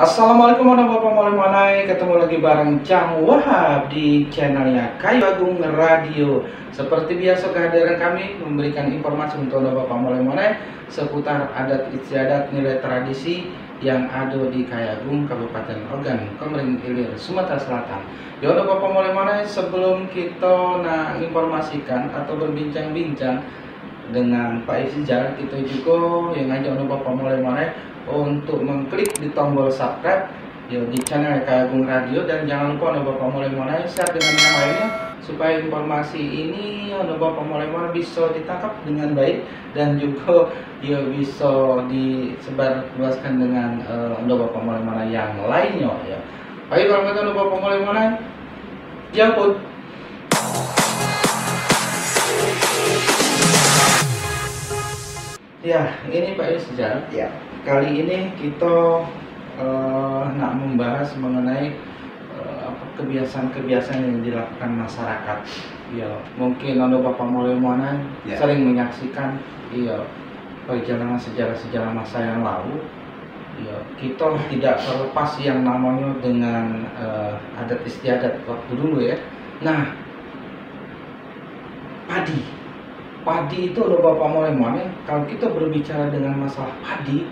Assalamualaikum warahmatullahi wabarakatuh. Ketemu lagi bareng Cang Wahab di channelnya Kayu Agung Radio. Seperti biasa kehadiran kami memberikan informasi untuk Bapak mulai seputar adat istiadat nilai tradisi yang ada di Kayu Agung, Kabupaten Ogan, Komering Ilir, Sumatera Selatan. Ya Bapak mulai sebelum kita informasikan atau berbincang-bincang dengan Pak Isizar, kita juga yang ngajak Bapak mulai untuk mengklik di tombol subscribe ya, di channel Kayu Agung Radio, dan jangan lupa Bapak mulai share dengan yang lainnya supaya informasi ini Bapak mulai bisa ditangkap dengan baik dan juga ya bisa disebarluaskan dengan Bapak mulai yang lainnya ya. Baik, kalau kita Bapak mulai jemput. Ya, ini Pak Isizar. Ya. Kali ini kita nak membahas mengenai kebiasaan-kebiasaan yang dilakukan masyarakat. Ya, mungkin Bapak mulai ya, sering menyaksikan ya perjalanan sejarah-sejarah masa yang lalu. Ya, kita tidak terlepas yang namanya dengan adat istiadat waktu dulu ya. Nah, padi itu Bapak mulai kalau kita berbicara dengan masalah padi,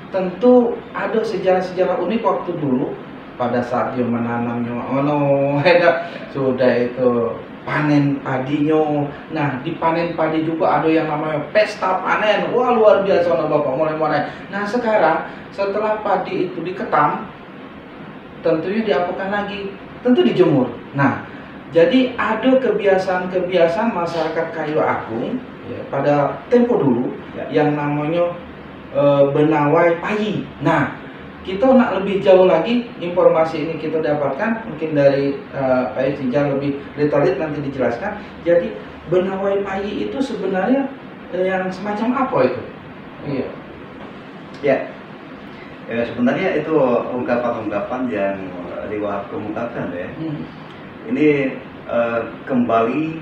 tentu ada sejarah-sejarah unik waktu dulu pada saat dia menanamnya, sudah itu panen padinya. Nah, di panen padi juga ada yang namanya pesta panen. Wah, luar biasa Bapak mulai. Nah, sekarang setelah padi itu diketam, tentunya diapakan lagi? Tentu dijemur. Nah, jadi ada kebiasaan-kebiasaan masyarakat Kayu Agung ya, pada tempo dulu ya, yang namanya benawai payi. Nah, kita nak lebih jauh lagi, informasi ini kita dapatkan mungkin dari Pak Isizar lebih detail nanti dijelaskan. Jadi benawai payi itu sebenarnya yang semacam apa itu? Iya. Ya. Sebenarnya itu ungkapan-ungkapan yang Wahab kemukakan ya. Ini kembali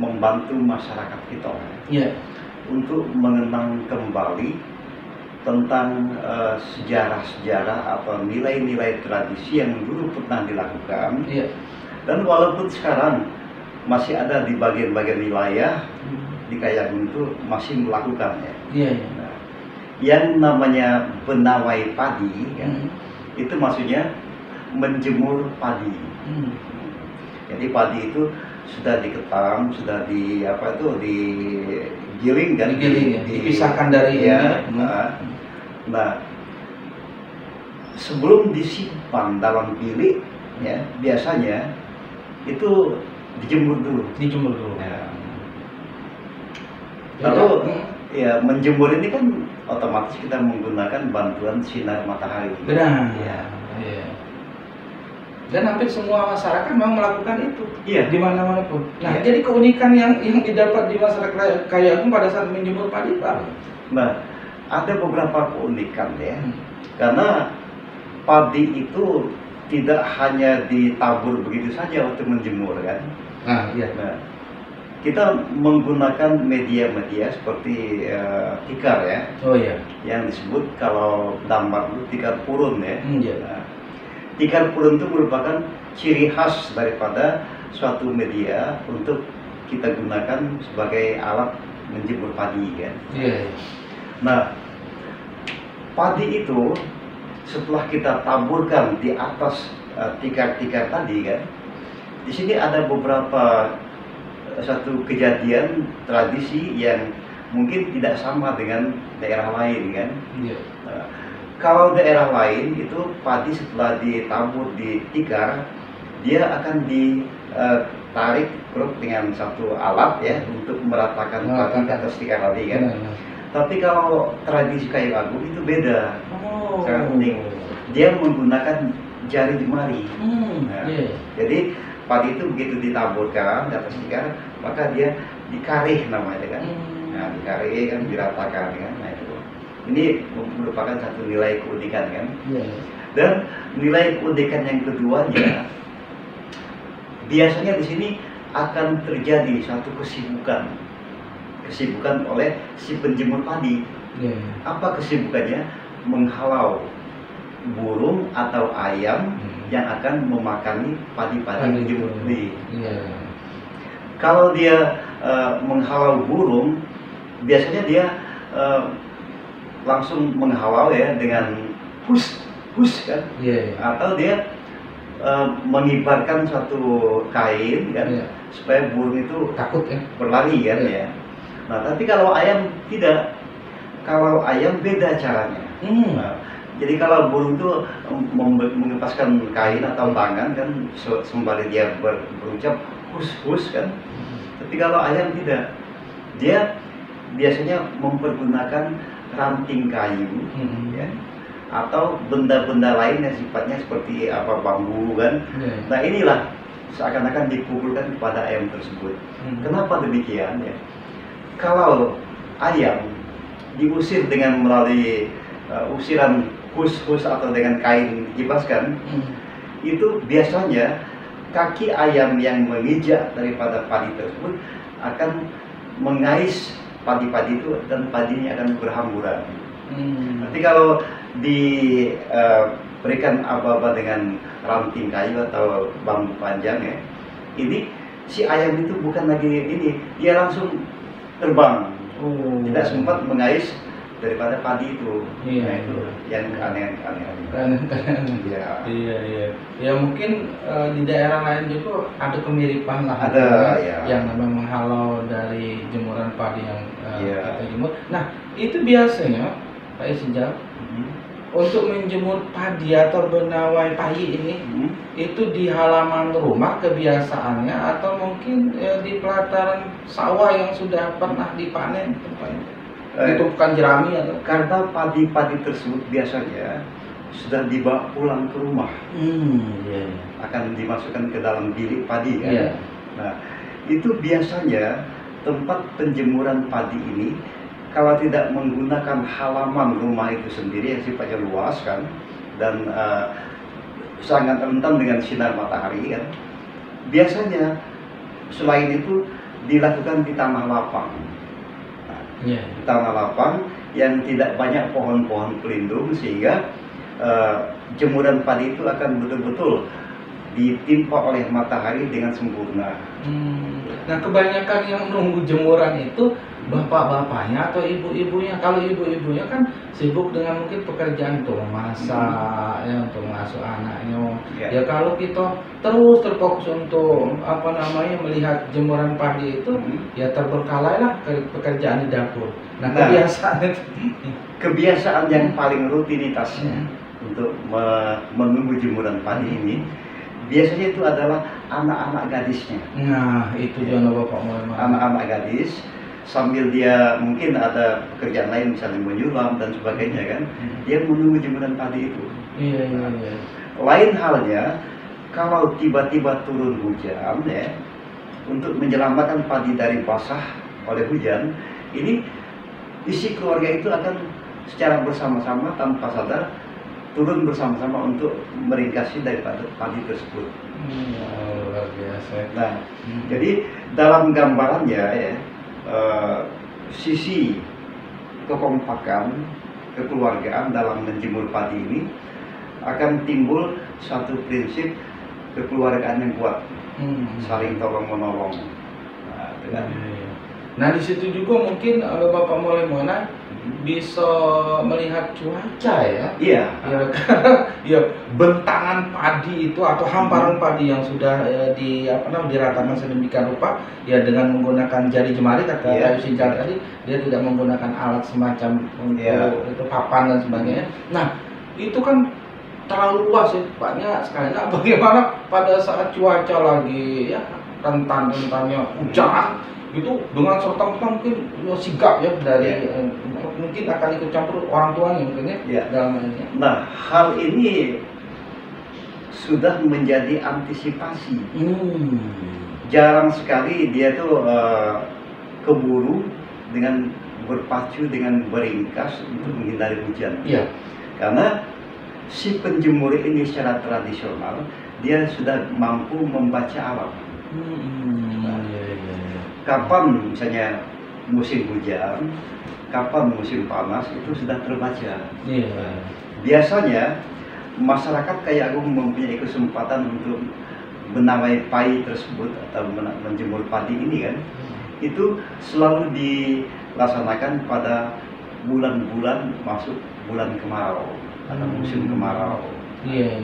membantu masyarakat kita untuk mengenang kembali tentang sejarah-sejarah atau nilai-nilai tradisi yang dulu pernah dilakukan. Dan walaupun sekarang masih ada di bagian-bagian wilayah di Kayu Agung itu masih melakukannya. Nah, yang namanya benawai padi kan, itu maksudnya menjemur padi. Jadi padi itu sudah diketam, sudah digiling kan, dipisahkan dari Nah, sebelum disimpan dalam bilik ya, biasanya itu dijemur dulu. Ya. Lalu ya, menjemur ini kan otomatis kita menggunakan bantuan sinar matahari. Benar. Ya. Dan hampir semua masyarakat memang melakukan itu. Di mana-mana pun. Nah, jadi keunikan yang didapat di masyarakat Kayu Agung pada saat menjemur padi, Pak. Nah, ada beberapa keunikan ya. Karena padi itu tidak hanya ditabur begitu saja untuk menjemur kan. Nah, kita menggunakan media-media seperti tikar ya. Yang disebut kalau dampak itu tikar purun ya. Nah, tikar purun itu merupakan ciri khas daripada suatu media untuk kita gunakan sebagai alat menjemur padi kan. Nah, padi itu setelah kita taburkan di atas tikar-tikar tadi kan, di sini ada beberapa satu kejadian tradisi yang mungkin tidak sama dengan daerah lain kan. Kalau daerah lain itu padi setelah ditabur di tikar, dia akan ditarik dengan satu alat ya untuk meratakan padi ke atas tikar tadi kan. Tapi kalau tradisi Kayu Agung itu beda. Sangat unik. Dia menggunakan jari jemari. Jadi padi itu begitu ditaburkan di atas tikar, maka dia dikarih namanya kan. Nah, dikarih kan, diratakan kan. Nah, itu. Ini merupakan satu nilai keunikan kan. Dan nilai keunikan yang keduanya, biasanya di sini akan terjadi satu kesibukan oleh si penjemur padi. Apa kesibukannya? Menghalau burung atau ayam yang akan memakani padi-padi yang dijemur. Kalau dia menghalau burung, biasanya dia langsung menghalau ya dengan hus kan, atau dia mengibarkan satu kain kan, supaya burung itu takut ya, berlari kan ya. Nah tapi kalau ayam tidak, kalau ayam beda caranya. Nah, jadi kalau burung itu mengepaskan kain atau tangan kan, sembari dia berucap hus kan. Tapi kalau ayam tidak, dia biasanya mempergunakan ranting kayu, ya, atau benda-benda lain yang sifatnya seperti apa, bambu kan. Nah inilah seakan-akan dipukulkan kepada ayam tersebut. Kenapa demikian ya? Kalau ayam diusir dengan melalui usiran hus atau dengan kain dikibaskan, itu biasanya kaki ayam yang menginjak daripada padi tersebut akan mengais padi-padi itu dan padinya akan berhamburan. Nanti kalau diberikan aba-aba dengan ranting kayu atau bambu panjang ya, ini si ayam itu bukan lagi ini, dia langsung terbang, tidak sempat mengais daripada padi itu. Nah itu yang aneh-aneh. Ya mungkin di daerah lain juga ada kemiripan lah, yang memang menghalau dari jemuran padi yang kita jemur. Nah itu biasanya Pak Isinjal, untuk menjemur padi atau benawai padi ini, itu di halaman rumah kebiasaannya atau mungkin di pelataran sawah yang sudah pernah dipanen tempatnya? Itu bukan jerami atau? Karena padi-padi tersebut biasanya sudah dibawa pulang ke rumah, akan dimasukkan ke dalam bilik padi kan. Nah itu biasanya tempat penjemuran padi ini, kalau tidak menggunakan halaman rumah itu sendiri yang sifatnya luas kan, dan sangat rentan dengan sinar matahari kan, biasanya selain itu dilakukan di tanah lapang. Tanah lapang yang tidak banyak pohon-pohon pelindung, sehingga jemuran padi itu akan betul-betul ditimpa oleh matahari dengan sempurna. Nah kebanyakan yang menunggu jemuran itu bapak-bapaknya atau ibu-ibunya. Kalau ibu-ibunya kan sibuk dengan mungkin pekerjaan untuk memasak, ya, untuk mengasuh anaknya. Ya kalau kita terus terfokus untuk melihat jemuran padi itu, ya terberkalailah pekerjaan di dapur. Nah kebiasaan yang paling rutinitasnya untuk menunggu jemuran padi ini, biasanya itu adalah anak-anak gadisnya. Nah itu juga bapak mulai anak-anak gadis, sambil dia mungkin ada pekerjaan lain misalnya menyulam dan sebagainya kan, dia menunggu jemuran padi itu. Lain halnya kalau tiba-tiba turun hujan ya, untuk menyelamatkan padi dari basah oleh hujan, ini isi keluarga itu akan secara bersama-sama tanpa sadar turun bersama-sama untuk meringkasi daripada padi tersebut. Luar biasa. Nah, jadi dalam gambarannya ya, sisi kekompakan kekeluargaan dalam menjemur padi ini akan timbul satu prinsip kekeluargaan yang kuat, saling tolong menolong. Nah di situ juga mungkin Bapak mulai bisa melihat cuaca ya. Ya bentangan padi itu atau hamparan padi yang sudah diratakan sedemikian rupa ya, dengan menggunakan jari jemari kata Pak Isinjal tadi, dia tidak menggunakan alat semacam untuk itu papan dan sebagainya. Nah itu kan terlalu luas ya, banyak sekali. Nah bagaimana pada saat cuaca lagi ya rentan-rentannya hujan itu, dengan serta-merta mungkin sigap ya dari mungkin akan ikut campur orang tuanya mungkin ya dalam ini. Nah hal ini sudah menjadi antisipasi. Jarang sekali dia tuh keburu dengan berpacu dengan beringkas untuk menghindari hujan. Karena si penjemur ini secara tradisional dia sudah mampu membaca alam. Kapan misalnya musim hujan, kapan musim panas, itu sudah terbaca. Biasanya masyarakat Kayu Agung mempunyai kesempatan untuk menawai pai tersebut atau menjemur padi ini kan, itu selalu dilaksanakan pada bulan-bulan masuk bulan kemarau atau musim kemarau. Iya.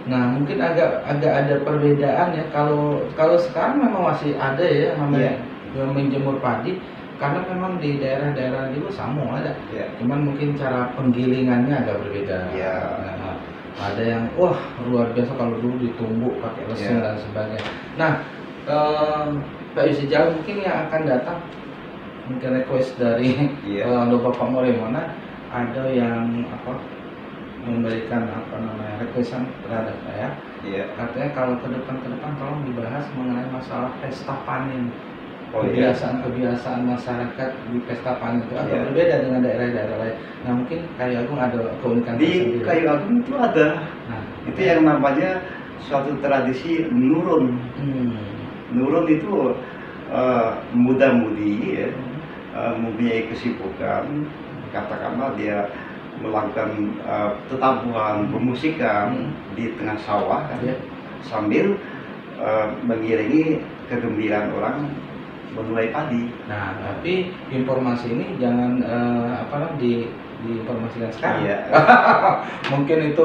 Nah, mungkin agak ada perbedaan ya. Kalau sekarang memang masih ada ya namanya yang menjemur padi, karena memang di daerah-daerah itu sama ada. Cuman mungkin cara penggilingannya agak berbeda. Nah, ada yang wah luar biasa kalau dulu ditumbuk pakai lesung dan sebagainya. Nah, Pak Yusri Jalil mungkin yang akan datang, mungkin request dari Bapak Molemona, ada yang memberikan requestan terhadap saya. Katanya kalau ke depan tolong dibahas mengenai masalah pesta panen. Kebiasaan masyarakat di pesta panen itu agak berbeda dengan daerah-daerah lain. Nah, mungkin Kayu Agung ada keunikan tersendiri. Di Kayu Agung itu ada. Itu yang namanya suatu tradisi nurun. Nurun itu muda-mudi ya, mempunyai kesibukan, katakanlah dia melakukan tetabuhan, pemusikan di tengah sawah kan, sambil mengiringi kegembiraan orang menuai padi. Nah, tapi informasi ini jangan diinformasikan sekarang. Mungkin itu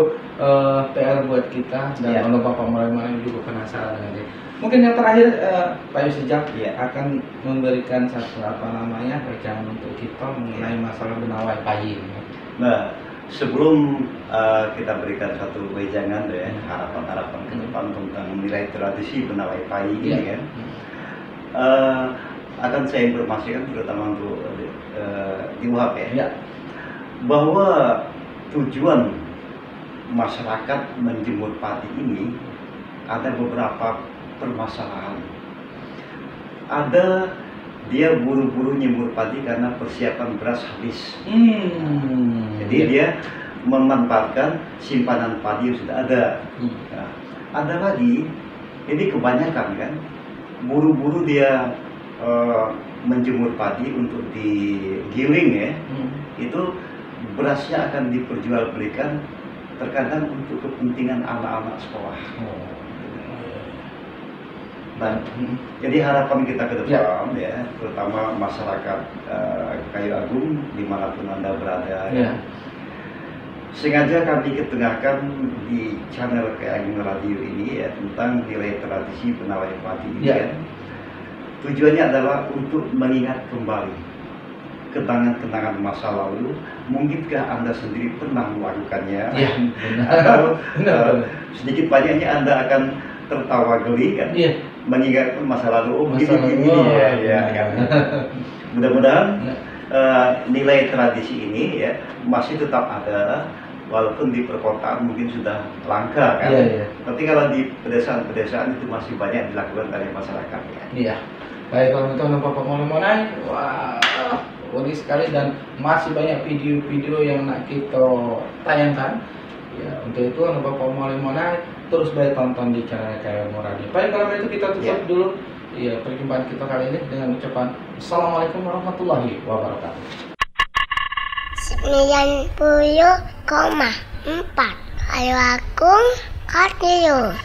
PR buat kita dan kalau Bapak Molemona juga penasaran dengan dia. Mungkin yang terakhir Pak Yusri Jalil akan memberikan satu wejangan untuk kita mengenai masalah benawai pai. Nah, sebelum kita berikan satu wejangan ya, harapan-harapan ke depan tentang nilai tradisi benawai pai ini kan, akan saya informasikan terutama untuk di UHP bahwa tujuan masyarakat menjemur padi ini ada beberapa permasalahan. Ada dia buru-buru nyemur padi karena persiapan beras habis. Jadi dia memanfaatkan simpanan padi yang sudah ada. Nah, ada lagi, ini kebanyakan kan, buru-buru dia menjemur padi untuk digiling ya. Itu berasnya akan diperjualbelikan terkadang untuk kepentingan anak-anak sekolah. Nah, jadi harapan kita ke depan ya, terutama masyarakat Kayu Agung dimanapun Anda berada, sengaja kami ketengahkan di channel Kayu Agung Radio ini ya tentang nilai tradisi benawai padi ini kan. Tujuannya adalah untuk mengingat kembali kenangan-kenangan masa lalu. Mungkinkah Anda sendiri pernah melakukannya? Atau sedikit banyaknya Anda akan tertawa geli kan, mengingat masa lalu, begini kan. Mudah-mudahan nilai tradisi ini ya masih tetap ada, walaupun di perkotaan mungkin sudah langka kan. Tapi kalau di pedesaan-pedesaan itu masih banyak dilakukan oleh masyarakat ya. Baik, kalau untuk Bapak Molemona, wah unik sekali dan masih banyak video-video yang nak kita tayangkan. Ya, untuk itu Bapak Molemona terus baik tonton di channel Kayu Agung Radio. Baik, kalau itu kita tutup dulu perjumpaan kita kali ini dengan ucapan Assalamualaikum warahmatullahi wabarakatuh. 90,4 Kayu Agung Radio.